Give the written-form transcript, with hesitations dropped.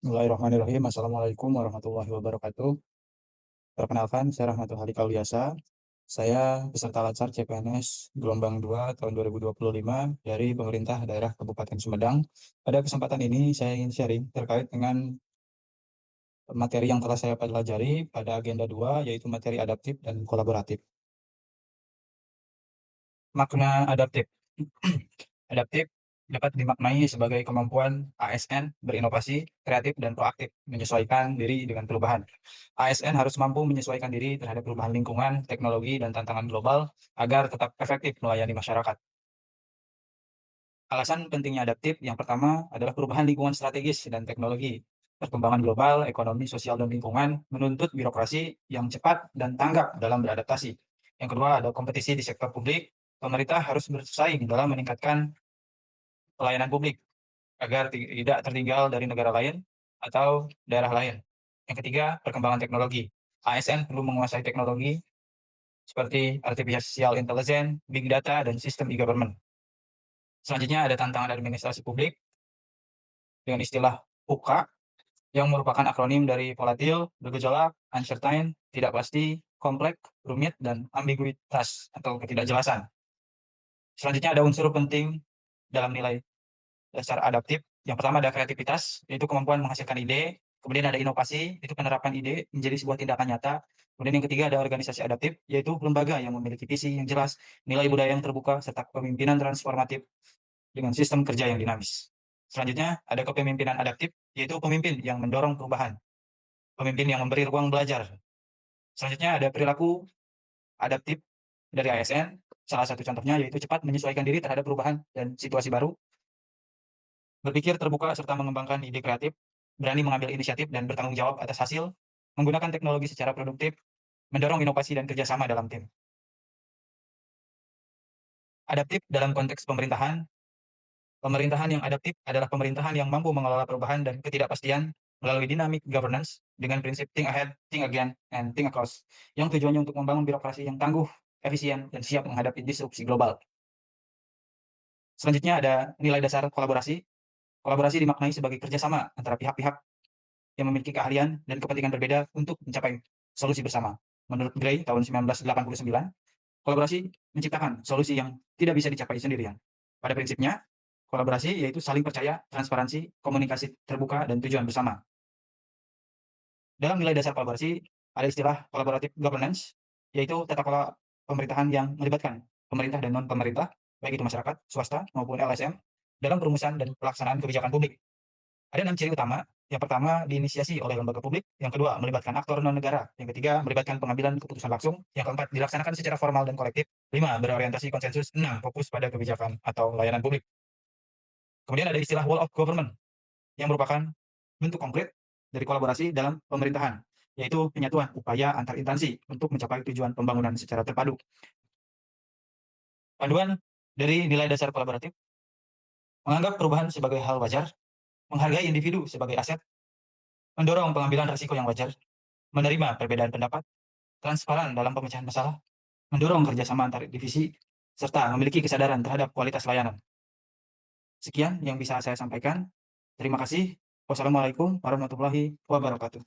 Bismillahirrahmanirrahim. Assalamualaikum warahmatullahi wabarakatuh. Perkenalkan, saya Rahmatul Hadi Kauliasa. Saya peserta Latsar CPNS gelombang 2 tahun 2025 dari pemerintah daerah Kabupaten Sumedang. Pada kesempatan ini saya ingin sharing terkait dengan materi yang telah saya pelajari pada agenda 2, yaitu materi adaptif dan kolaboratif. Makna adaptif. Adaptif dapat dimaknai sebagai kemampuan ASN berinovasi, kreatif, dan proaktif, menyesuaikan diri dengan perubahan. ASN harus mampu menyesuaikan diri terhadap perubahan lingkungan, teknologi, dan tantangan global agar tetap efektif melayani masyarakat. Alasan pentingnya adaptif yang pertama adalah perubahan lingkungan strategis dan teknologi. Perkembangan global, ekonomi, sosial, dan lingkungan menuntut birokrasi yang cepat dan tanggap dalam beradaptasi. Yang kedua ada kompetisi di sektor publik. Pemerintah harus bersaing dalam meningkatkan pelayanan publik agar tidak tertinggal dari negara lain atau daerah lain. Yang ketiga, perkembangan teknologi. ASN perlu menguasai teknologi seperti artificial intelligence, big data, dan sistem e-government. Selanjutnya ada tantangan administrasi publik dengan istilah PUKA yang merupakan akronim dari volatil, bergejolak, uncertain, tidak pasti, kompleks, rumit, dan ambiguitas atau ketidakjelasan. Selanjutnya ada unsur penting dalam nilai dasar adaptif. Yang pertama ada kreativitas, yaitu kemampuan menghasilkan ide. Kemudian ada inovasi, itu penerapan ide menjadi sebuah tindakan nyata. Kemudian yang ketiga ada organisasi adaptif, yaitu lembaga yang memiliki visi yang jelas, nilai budaya yang terbuka, serta kepemimpinan transformatif dengan sistem kerja yang dinamis. Selanjutnya ada kepemimpinan adaptif, yaitu pemimpin yang mendorong perubahan, pemimpin yang memberi ruang belajar. Selanjutnya ada perilaku adaptif dari ASN, salah satu contohnya yaitu cepat menyesuaikan diri terhadap perubahan dan situasi baru, berpikir terbuka serta mengembangkan ide kreatif, berani mengambil inisiatif dan bertanggung jawab atas hasil, menggunakan teknologi secara produktif, mendorong inovasi dan kerjasama dalam tim. Adaptif dalam konteks pemerintahan, pemerintahan yang adaptif adalah pemerintahan yang mampu mengelola perubahan dan ketidakpastian melalui dynamic governance dengan prinsip think ahead, think again, and think across, yang tujuannya untuk membangun birokrasi yang tangguh, efisien, dan siap menghadapi disrupsi global. Selanjutnya ada nilai dasar kolaborasi. Kolaborasi dimaknai sebagai kerjasama antara pihak-pihak yang memiliki keahlian dan kepentingan berbeda untuk mencapai solusi bersama. Menurut Gray tahun 1989, kolaborasi menciptakan solusi yang tidak bisa dicapai sendirian. Pada prinsipnya, kolaborasi yaitu saling percaya, transparansi, komunikasi terbuka, dan tujuan bersama. Dalam nilai dasar kolaborasi, ada istilah collaborative governance, yaitu tata kelola pemerintahan yang melibatkan pemerintah dan non-pemerintah, baik itu masyarakat, swasta, maupun LSM, dalam perumusan dan pelaksanaan kebijakan publik. Ada 6 ciri utama. Yang pertama, diinisiasi oleh lembaga publik. Yang kedua, melibatkan aktor non-negara. Yang ketiga, melibatkan pengambilan keputusan langsung. Yang keempat, dilaksanakan secara formal dan kolektif. 5, berorientasi konsensus. 6, fokus pada kebijakan atau layanan publik. Kemudian ada istilah whole of government, yang merupakan bentuk konkret dari kolaborasi dalam pemerintahan, yaitu penyatuan upaya antar instansi untuk mencapai tujuan pembangunan secara terpadu. Panduan dari nilai dasar kolaboratif, menganggap perubahan sebagai hal wajar, menghargai individu sebagai aset, mendorong pengambilan risiko yang wajar, menerima perbedaan pendapat, transparan dalam pemecahan masalah, mendorong kerjasama antar divisi, serta memiliki kesadaran terhadap kualitas layanan. Sekian yang bisa saya sampaikan. Terima kasih. Wassalamualaikum warahmatullahi wabarakatuh.